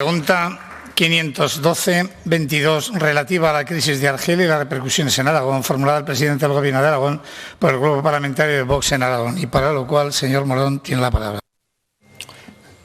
Pregunta 512-22, relativa a la crisis de Argelia y las repercusiones en Aragón, formulada al presidente del Gobierno de Aragón por el Grupo Parlamentario de Vox en Aragón. Y para lo cual, señor Morón, tiene la palabra.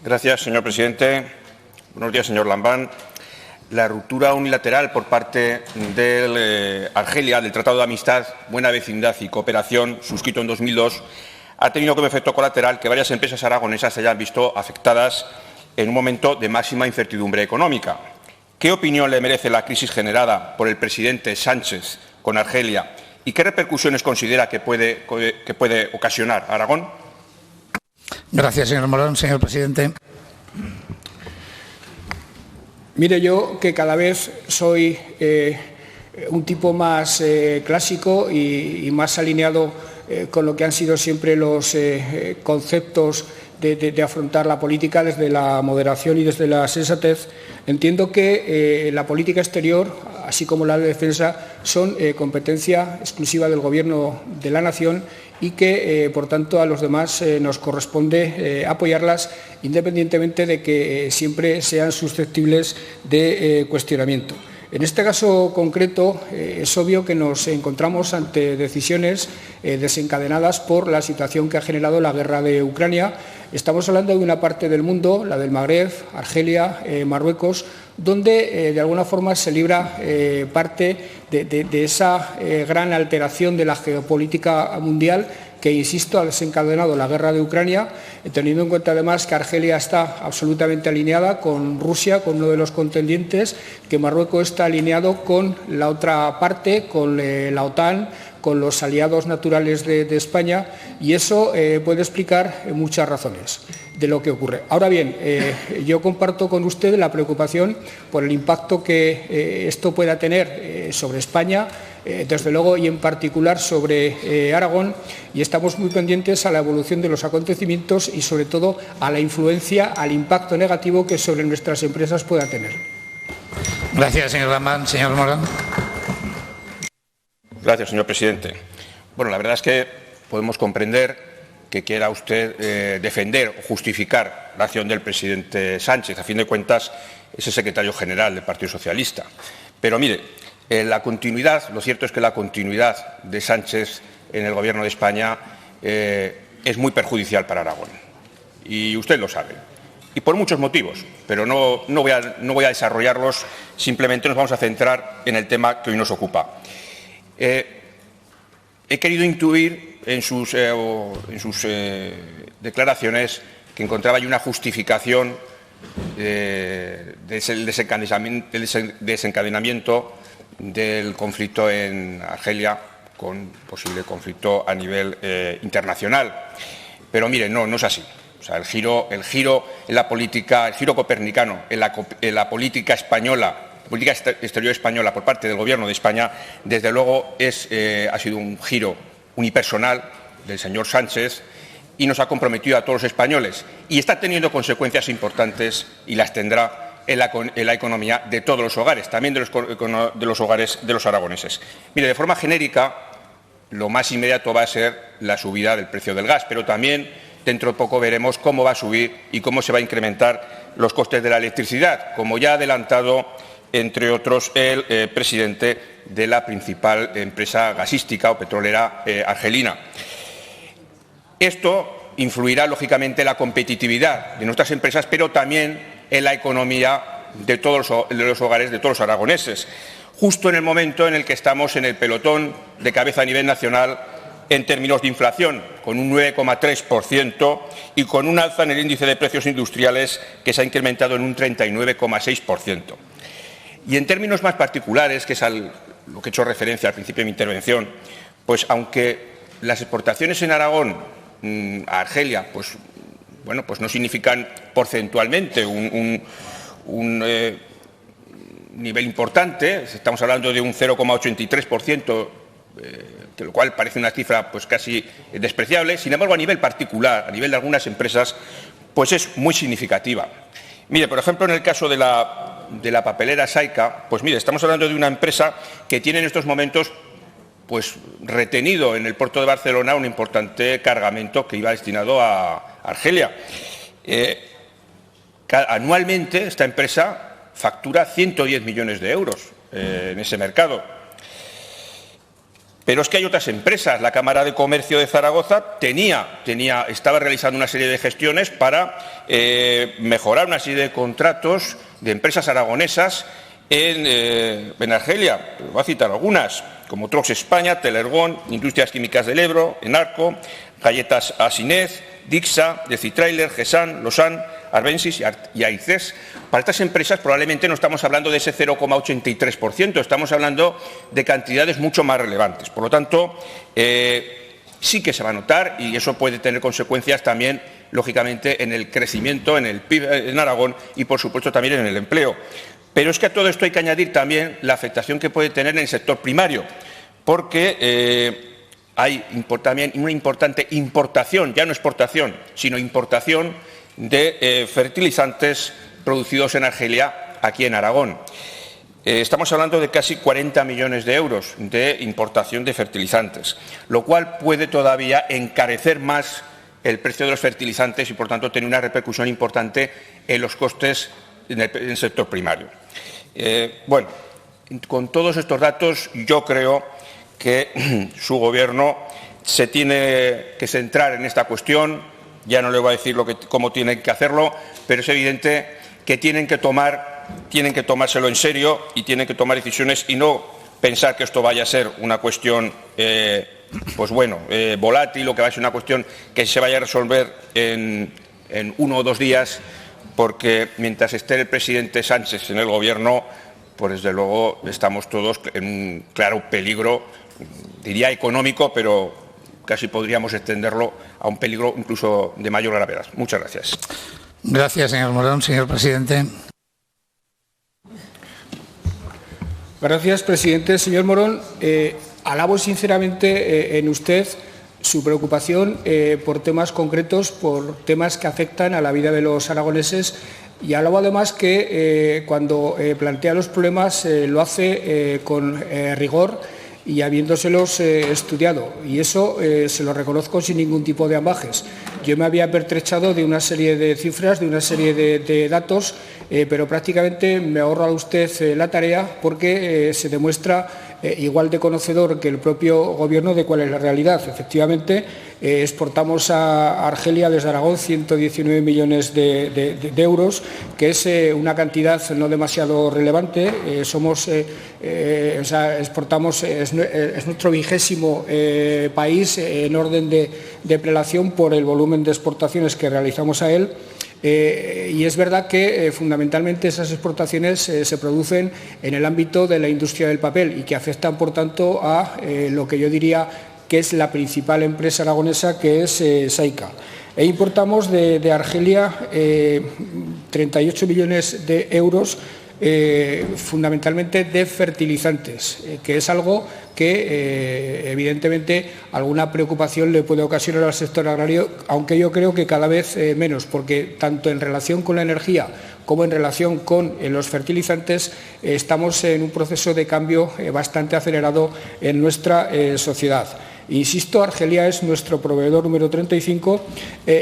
Gracias, señor presidente. Buenos días, señor Lambán. La ruptura unilateral por parte de Argelia del Tratado de Amistad, Buena Vecindad y Cooperación, suscrito en 2002, ha tenido como efecto colateral que varias empresas aragonesas se hayan visto afectadas en un momento de máxima incertidumbre económica. ¿Qué opinión le merece la crisis generada por el presidente Sánchez con Argelia y qué repercusiones considera que puede ocasionar Aragón? Gracias, señor Morón. Señor presidente. Mire, yo que cada vez soy un tipo más clásico y más alineado con lo que han sido siempre los conceptos de afrontar la política desde la moderación y desde la sensatez, entiendo que la política exterior, así como la de defensa, son competencia exclusiva del Gobierno de la Nación y que, por tanto, a los demás nos corresponde apoyarlas, independientemente de que siempre sean susceptibles de cuestionamiento. En este caso concreto, es obvio que nos encontramos ante decisiones desencadenadas por la situación que ha generado la guerra de Ucrania. Estamos hablando de una parte del mundo, la del Magreb, Argelia, Marruecos, donde de alguna forma se libra parte de esa gran alteración de la geopolítica mundial que, insisto, ha desencadenado la guerra de Ucrania, teniendo en cuenta además que Argelia está absolutamente alineada con Rusia, con uno de los contendientes, que Marruecos está alineado con la otra parte, con la OTAN, con los aliados naturales de España, y eso puede explicar muchas razones de lo que ocurre. Ahora bien, yo comparto con usted la preocupación por el impacto que esto pueda tener sobre España, desde luego, y en particular sobre Aragón, y estamos muy pendientes a la evolución de los acontecimientos y, sobre todo, a la influencia, al impacto negativo que sobre nuestras empresas pueda tener. Gracias, señor Lambán. Señor Morón. Gracias, señor presidente. Bueno, la verdad es que podemos comprender que quiera usted defender o justificar la acción del presidente Sánchez. A fin de cuentas, es el secretario general del Partido Socialista. Pero mire, la continuidad, lo cierto es que la continuidad de Sánchez en el Gobierno de España es muy perjudicial para Aragón. Y usted lo sabe. Y por muchos motivos, pero no voy a desarrollarlos, simplemente nos vamos a centrar en el tema que hoy nos ocupa. He querido intuir en sus declaraciones que encontraba ahí una justificación del desencadenamiento del conflicto en Argelia, con posible conflicto a nivel internacional. Pero mire, no es así. O sea, el giro en la política, el giro copernicano en la política española, política exterior española por parte del Gobierno de España, desde luego ha sido un giro unipersonal del señor Sánchez y nos ha comprometido a todos los españoles y está teniendo consecuencias importantes y las tendrá en la economía de todos los hogares, también de los hogares de los aragoneses. Mire, de forma genérica, lo más inmediato va a ser la subida del precio del gas, pero también dentro de poco veremos cómo va a subir y cómo se va a incrementar los costes de la electricidad, como ya ha adelantado, entre otros, el presidente de la principal empresa gasística o petrolera argelina. Esto influirá, lógicamente, en la competitividad de nuestras empresas, pero también en la economía de todos los hogares de todos los aragoneses, justo en el momento en el que estamos en el pelotón de cabeza a nivel nacional en términos de inflación, con un 9,3% y con un alza en el índice de precios industriales que se ha incrementado en un 39,6%. Y en términos más particulares, que es lo que he hecho referencia al principio de mi intervención, pues aunque las exportaciones en Aragón a Argelia pues no significan porcentualmente un nivel importante, estamos hablando de un 0,83%, de lo cual parece una cifra pues casi despreciable. Sin embargo, a nivel particular, a nivel de algunas empresas, pues es muy significativa. Mire, por ejemplo, en el caso de la papelera Saica, pues mire, estamos hablando de una empresa que tiene en estos momentos pues retenido en el puerto de Barcelona un importante cargamento que iba destinado a Argelia. anualmente esta empresa factura 110 millones de euros en ese mercado. Pero es que hay otras empresas. La Cámara de Comercio de Zaragoza estaba realizando una serie de gestiones para mejorar una serie de contratos de empresas aragonesas en Argelia. Voy a citar algunas, como Trox España, Telergón, Industrias Químicas del Ebro, Enarco, Galletas Asinez, Dixa, Decitrailer, Gesan, Losan, Arbensis y Aicés. Para estas empresas probablemente no estamos hablando de ese 0,83%, estamos hablando de cantidades mucho más relevantes. Por lo tanto, sí que se va a notar y eso puede tener consecuencias también, lógicamente, en el crecimiento, en el PIB en Aragón y, por supuesto, también en el empleo. Pero es que a todo esto hay que añadir también la afectación que puede tener en el sector primario, porque hay también una importante importación, ya no exportación, sino importación de fertilizantes producidos en Argelia, aquí en Aragón. Estamos hablando de casi 40 millones de euros de importación de fertilizantes, lo cual puede todavía encarecer más el precio de los fertilizantes y, por tanto, tener una repercusión importante en los costes en el sector primario. Bueno, con todos estos datos, yo creo que su Gobierno se tiene que centrar en esta cuestión. Ya no le voy a decir cómo tienen que hacerlo, pero es evidente que tienen que tomárselo en serio y tienen que tomar decisiones y no pensar que esto vaya a ser una cuestión volátil o que vaya a ser una cuestión que se vaya a resolver en 1 o 2 días, porque mientras esté el presidente Sánchez en el Gobierno, pues desde luego estamos todos en un claro peligro, diría económico, pero casi podríamos extenderlo a un peligro incluso de mayor gravedad. Muchas gracias. Gracias, señor Morón. Señor presidente. Gracias, presidente. Señor Morón, alabo sinceramente en usted su preocupación por temas concretos, por temas que afectan a la vida de los aragoneses, y alabo además que cuando plantea los problemas lo hace con rigor y habiéndoselos estudiado, y eso se lo reconozco sin ningún tipo de ambajes. Yo me había pertrechado de una serie de cifras, de una serie de datos, pero prácticamente me ahorra a usted la tarea, porque se demuestra igual de conocedor que el propio Gobierno de cuál es la realidad. Efectivamente, exportamos a Argelia desde Aragón 119 millones de euros, que es una cantidad no demasiado relevante. Exportamos, es nuestro 20º país en orden de prelación por el volumen de exportaciones que realizamos a él. Y es verdad que fundamentalmente esas exportaciones se producen en el ámbito de la industria del papel y que afectan, por tanto, a lo que yo diría que es la principal empresa aragonesa, que es Saica. Importamos de Argelia 38 millones de euros, fundamentalmente de fertilizantes, que es algo que evidentemente alguna preocupación le puede ocasionar al sector agrario, aunque yo creo que cada vez menos, porque tanto en relación con la energía como en relación con los fertilizantes estamos en un proceso de cambio bastante acelerado en nuestra sociedad. Insisto, Argelia es nuestro proveedor número 35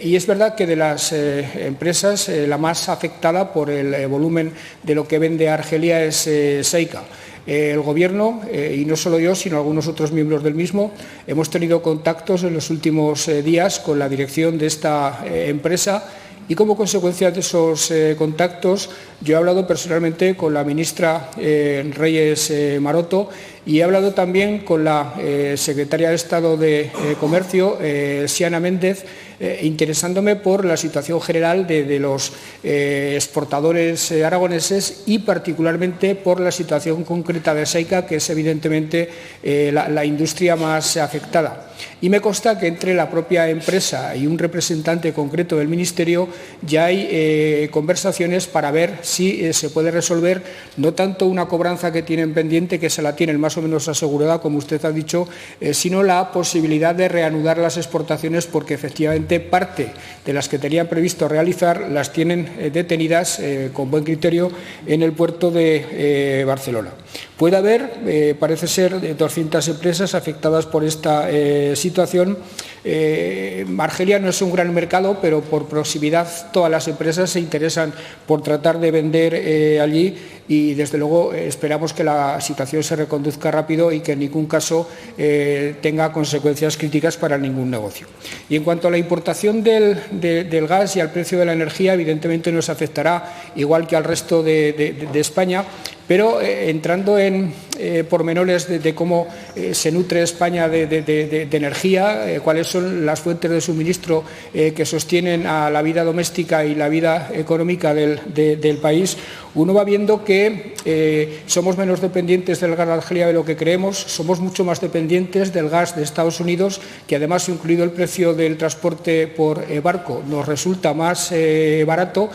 y es verdad que de las empresas la más afectada por el volumen de lo que vende Argelia es Saica. El Gobierno, y no solo yo, sino algunos otros miembros del mismo, hemos tenido contactos en los últimos días con la dirección de esta empresa, y como consecuencia de esos contactos yo he hablado personalmente con la ministra Reyes Maroto, y he hablado también con la secretaria de Estado de Comercio, Siana Méndez, interesándome por la situación general de los exportadores aragoneses y particularmente por la situación concreta de Saica, que es evidentemente la industria más afectada. Y me consta que entre la propia empresa y un representante concreto del Ministerio ya hay conversaciones para ver si se puede resolver no tanto una cobranza que tienen pendiente, que se la tienen más más o menos asegurada, como usted ha dicho, sino la posibilidad de reanudar las exportaciones, porque efectivamente parte de las que tenían previsto realizar las tienen detenidas con buen criterio en el puerto de Barcelona. Puede haber, parece ser, 200 empresas afectadas por esta situación. Argelia no es un gran mercado, pero por proximidad todas las empresas se interesan por tratar de vender allí, y desde luego esperamos que la situación se reconduzca rápido y que en ningún caso tenga consecuencias críticas para ningún negocio. Y en cuanto a la importación del gas y al precio de la energía, evidentemente nos afectará igual que al resto de España, pero entrando en pormenores de cómo se nutre España de energía, cuáles son las fuentes de suministro que sostienen a la vida doméstica y la vida económica del país, uno va viendo que somos menos dependientes del gas de Argelia de lo que creemos, somos mucho más dependientes del gas de Estados Unidos, que además, incluido el precio del transporte por barco, nos resulta más barato,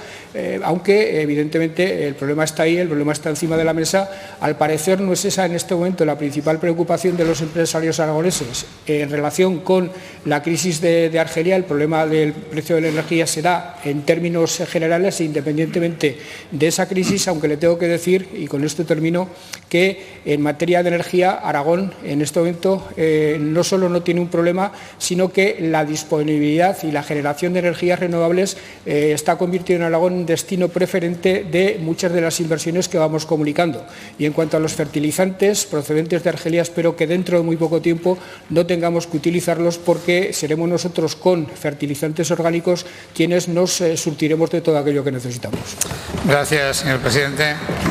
aunque evidentemente el problema está ahí, el problema está encima de la mesa. Al parecer no es esa en este momento la principal preocupación de los empresarios aragoneses en relación con la crisis de Argelia. El problema del precio de la energía se da en términos generales, independientemente de esa crisis, aunque le tengo que decir, y con esto termino, que en materia de energía Aragón en este momento no solo no tiene un problema, sino que la disponibilidad y la generación de energías renovables está convirtiendo en Aragón un destino preferente de muchas de las inversiones que vamos comunicando. Y en cuanto a los fertilizantes procedentes de Argelia, espero que dentro de muy poco tiempo no tengamos que utilizarlos, porque seremos nosotros con fertilizantes orgánicos quienes nos surtiremos de todo aquello que necesitamos. Gracias, señor presidente.